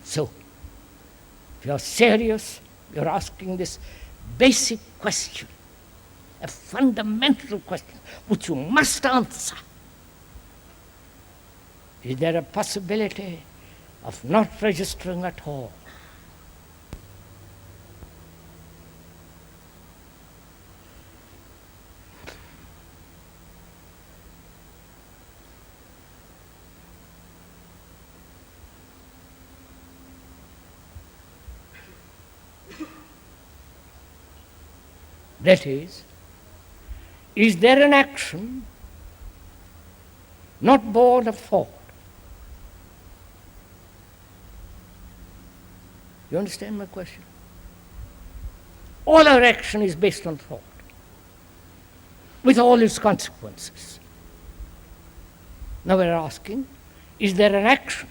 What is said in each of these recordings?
So, if you're serious, you're asking this basic question, a fundamental question, which you must answer. Is there a possibility of not registering at all? That is there an action not born of thought? You understand my question? All our action is based on thought, with all its consequences. Now we're asking, is there an action?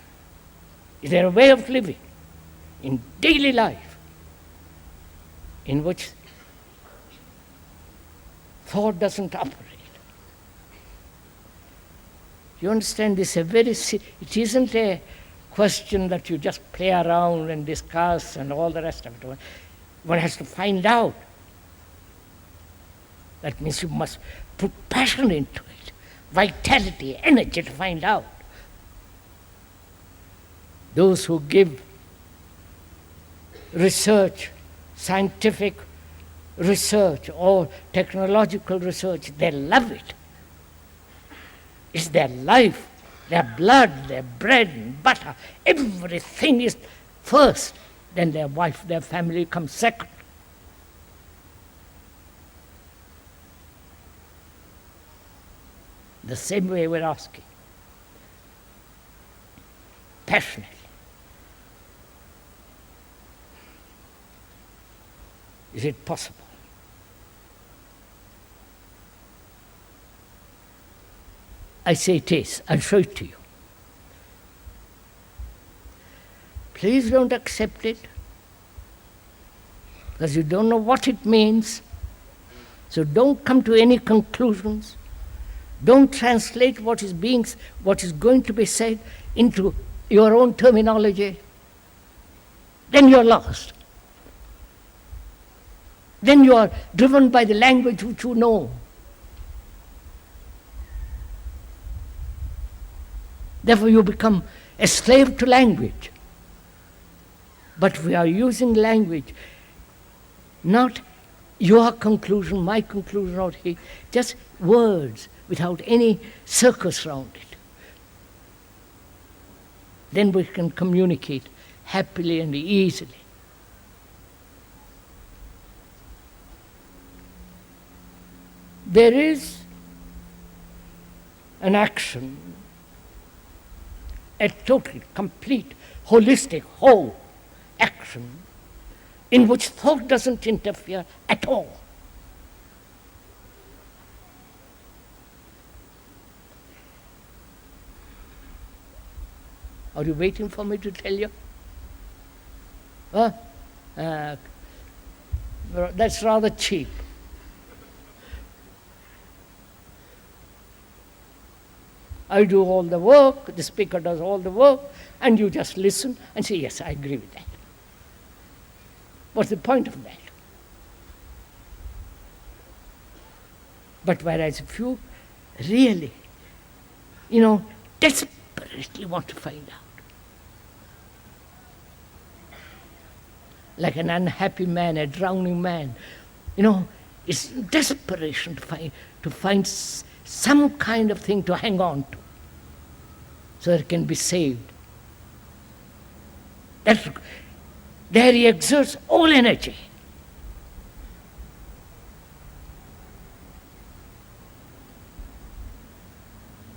Is there a way of living in daily life in which thought doesn't operate? You understand this? It isn't a question that you just play around and discuss and all the rest of it. One has to find out. That means you must put passion into it, vitality, energy to find out. Those who give research, scientific research or technological research, they love it. It's their life, their blood, their bread and butter. Everything is first, then their wife, their family comes second. The same way we're asking, passionately. Is it possible? I say it is. I'll show it to you. Please don't accept it, because you don't know what it means. So don't come to any conclusions. Don't translate what is going to be said into your own terminology. Then you're lost. Then you are driven by the language which you know. Therefore you become a slave to language. But we are using language, not your conclusion, my conclusion, or his, just words without any circus around it. Then we can communicate happily and easily. There is an action, a total, complete, holistic, whole action in which thought doesn't interfere at all. Are you waiting for me to tell you? That's rather cheap. I do all the work, the speaker does all the work, and you just listen and say, yes, I agree with that. What's the point of that? But whereas if you really, desperately want to find out, like an unhappy man, a drowning man, it's desperation to find some kind of thing to hang on to so that it can be saved. There he exerts all energy.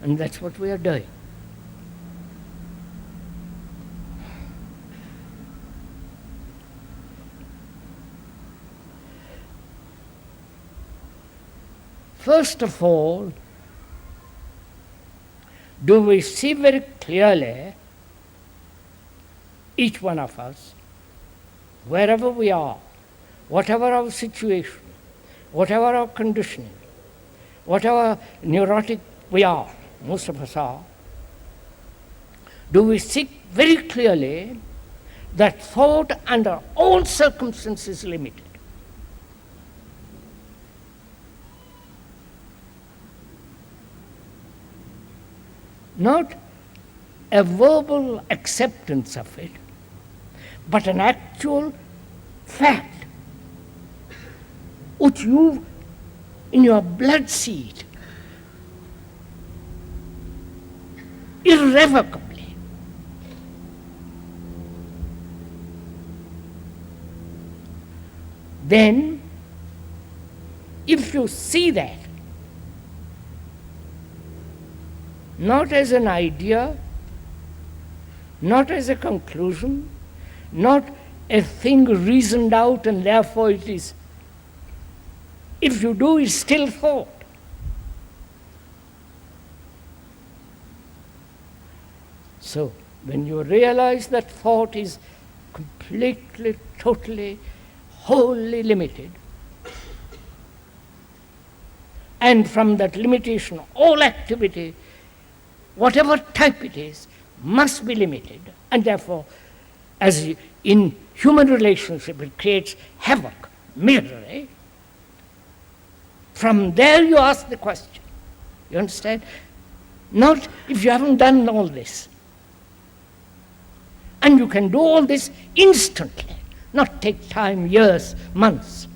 And that's what we are doing. First of all, do we see very clearly, each one of us, wherever we are, whatever our situation, whatever our conditioning, whatever neurotic we are, most of us are, do we see very clearly that thought under all circumstances is limited. Not a verbal acceptance of it, but an actual fact which you, in your blood seed, irrevocably, then if you see that not as an idea, not as a conclusion, not a thing reasoned out and therefore it is, if you do, it's still thought. So, when you realize that thought is completely, totally, wholly limited, and from that limitation, all activity, whatever type it is, must be limited, and therefore, as in human relationship, it creates havoc, misery. From there you ask the question. You understand? Not if you haven't done all this. And you can do all this instantly, not take time, years, months.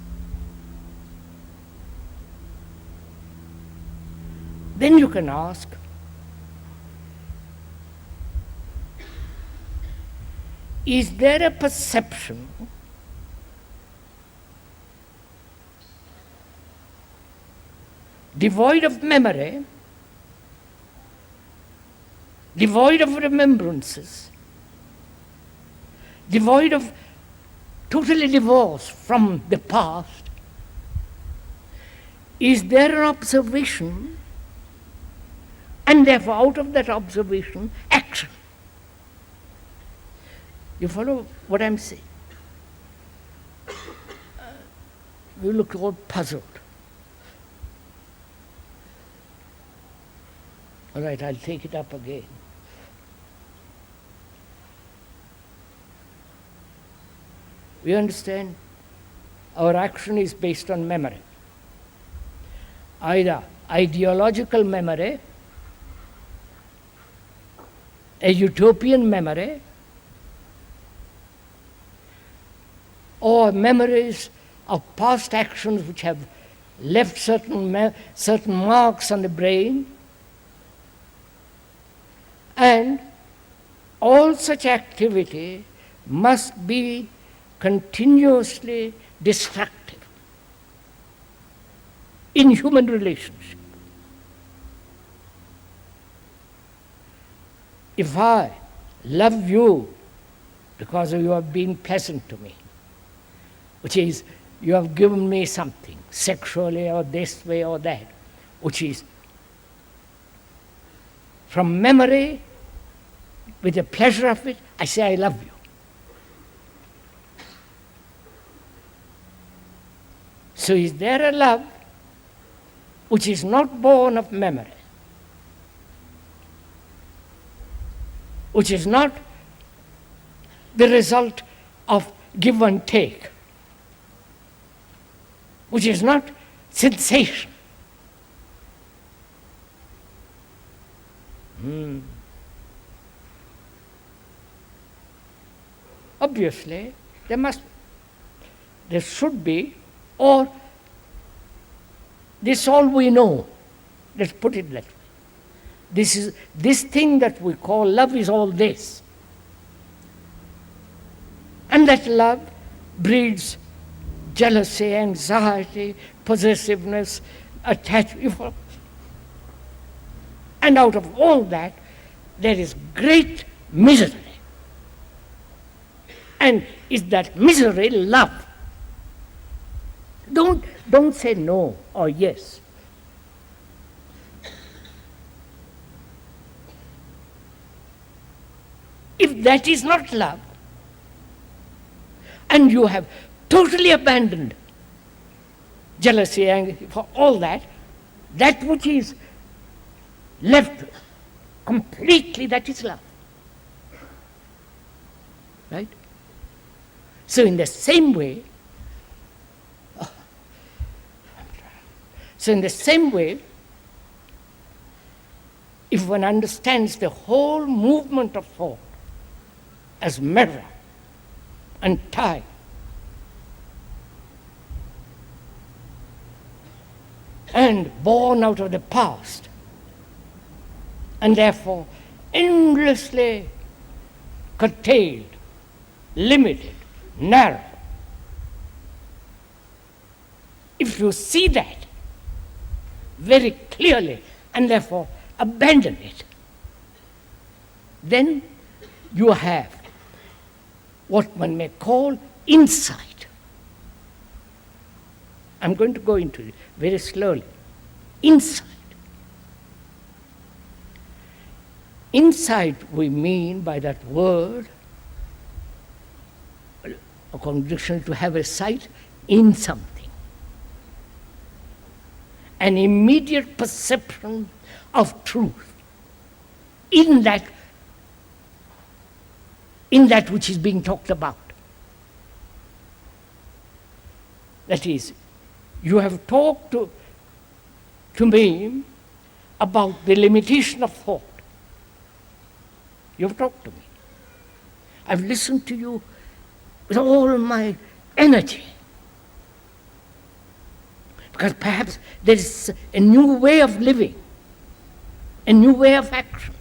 Then you can ask, is there a perception devoid of memory, devoid of remembrances, devoid of, totally divorced from the past? Is there an observation, and therefore out of that observation, action? You follow what I'm saying? You look all puzzled. All right, I'll take it up again. We understand our action is based on memory. Either ideological memory, a utopian memory, or memories of past actions which have left certain marks on the brain, and all such activity must be continuously destructive in human relationship. If I love you because you have been pleasant to me, which is you have given me something, sexually or this way or that, which is from memory, with the pleasure of it, I say I love you. So is there a love which is not born of memory, which is not the result of give and take, which is not sensation? Obviously, there should be, or this is all we know. Let's put it that way. This thing that we call love is all this. And that love breeds jealousy, anxiety, possessiveness, attachment. And out of all that, there is great misery. And is that misery love? Don't say no or yes. If that is not love, and you have totally abandoned jealousy and for all that which is left completely, that is love. Right? So in the same way, if one understands the whole movement of thought as mirror and time, and born out of the past, and therefore endlessly curtailed, limited, narrow. If you see that very clearly and therefore abandon it, then you have what one may call insight. I'm going to go into it very slowly. Insight. Insight we mean by that word, according to the dictionary, to have a sight in something. An immediate perception of truth in that which is being talked about. That is, you have talked to me about the limitation of thought. You have talked to me. I've listened to you with all my energy. Because perhaps there is a new way of living, a new way of action.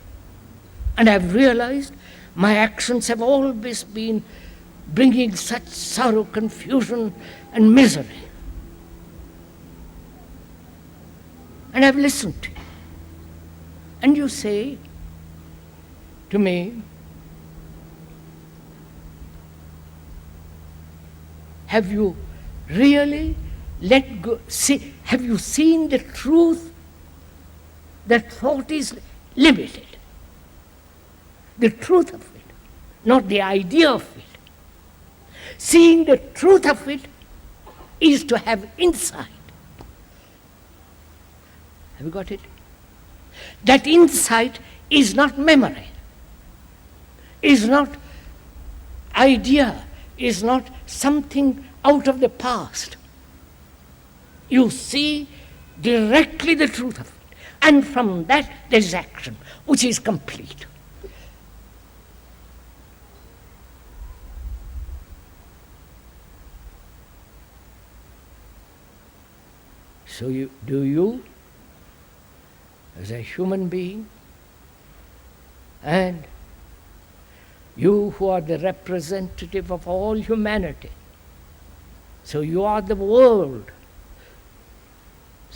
And I've realized my actions have always been bringing such sorrow, confusion, and misery. And I've listened to you. And you say to me, have you really let go? Have you seen the truth that thought is limited? The truth of it, not the idea of it. Seeing the truth of it is to have insight. Have you got it? That insight is not memory, is not idea, is not something out of the past. You see directly the truth of it, and from that there is action, which is complete. So you, as a human being, and you who are the representative of all humanity, so you are the world.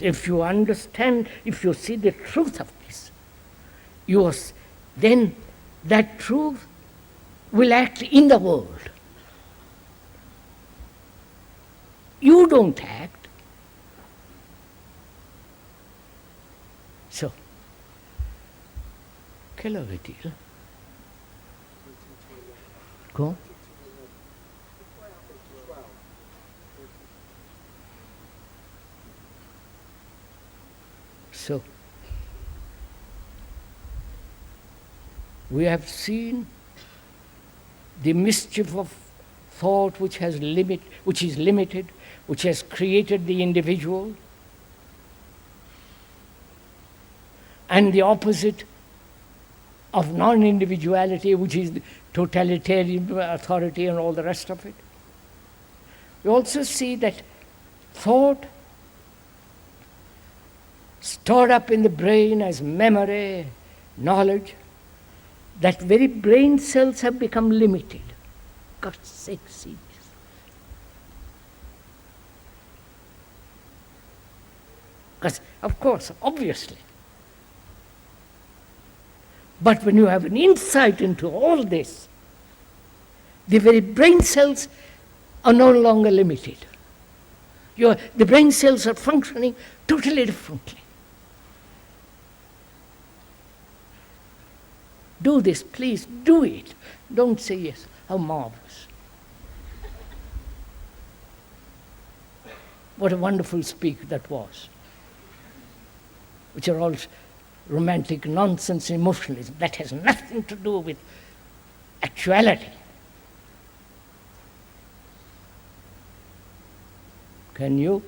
If you understand, if you see the truth of this, then that truth will act in the world. You don't act. So, quelle heure est-il? Go. So, we have seen the mischief of thought which is limited, which has created the individual, and the opposite of non-individuality, which is totalitarian authority and all the rest of it. We also see that thought stored up in the brain as memory, knowledge, that very brain cells have become limited. God's sake, see this. Because, of course, obviously. But when you have an insight into all this, the very brain cells are no longer limited. The brain cells are functioning totally differently. Do this, please, do it. Don't say yes. How marvelous. What a wonderful speak that was. Which are all romantic nonsense, emotionalism. That has nothing to do with actuality. Can you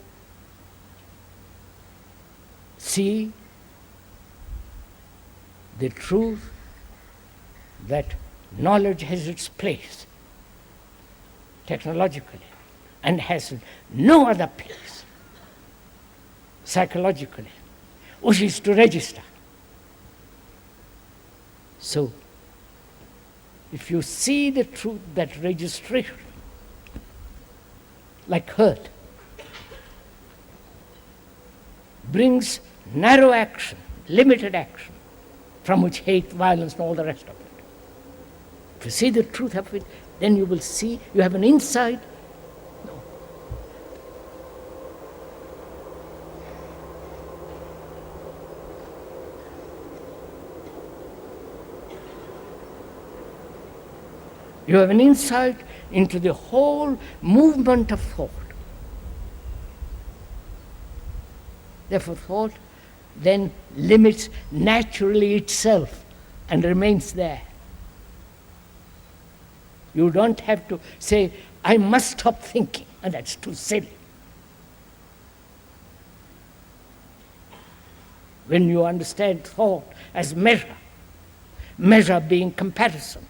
see the truth that knowledge has its place technologically and has no other place psychologically, which is to register? So, if you see the truth that registration, like hurt, brings narrow action, limited action, from which hate, violence, and all the rest of it. If you see the truth of it, then you will see, you have an insight. No. You have an insight into the whole movement of thought. Therefore, thought then limits naturally itself and remains there. You don't have to say, I must stop thinking, and that's too silly. When you understand thought as measure, measure being comparison,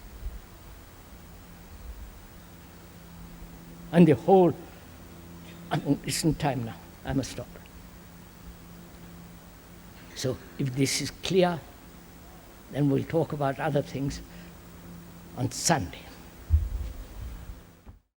and the whole, it isn't time now, I must stop. So if this is clear, then we'll talk about other things on Sunday.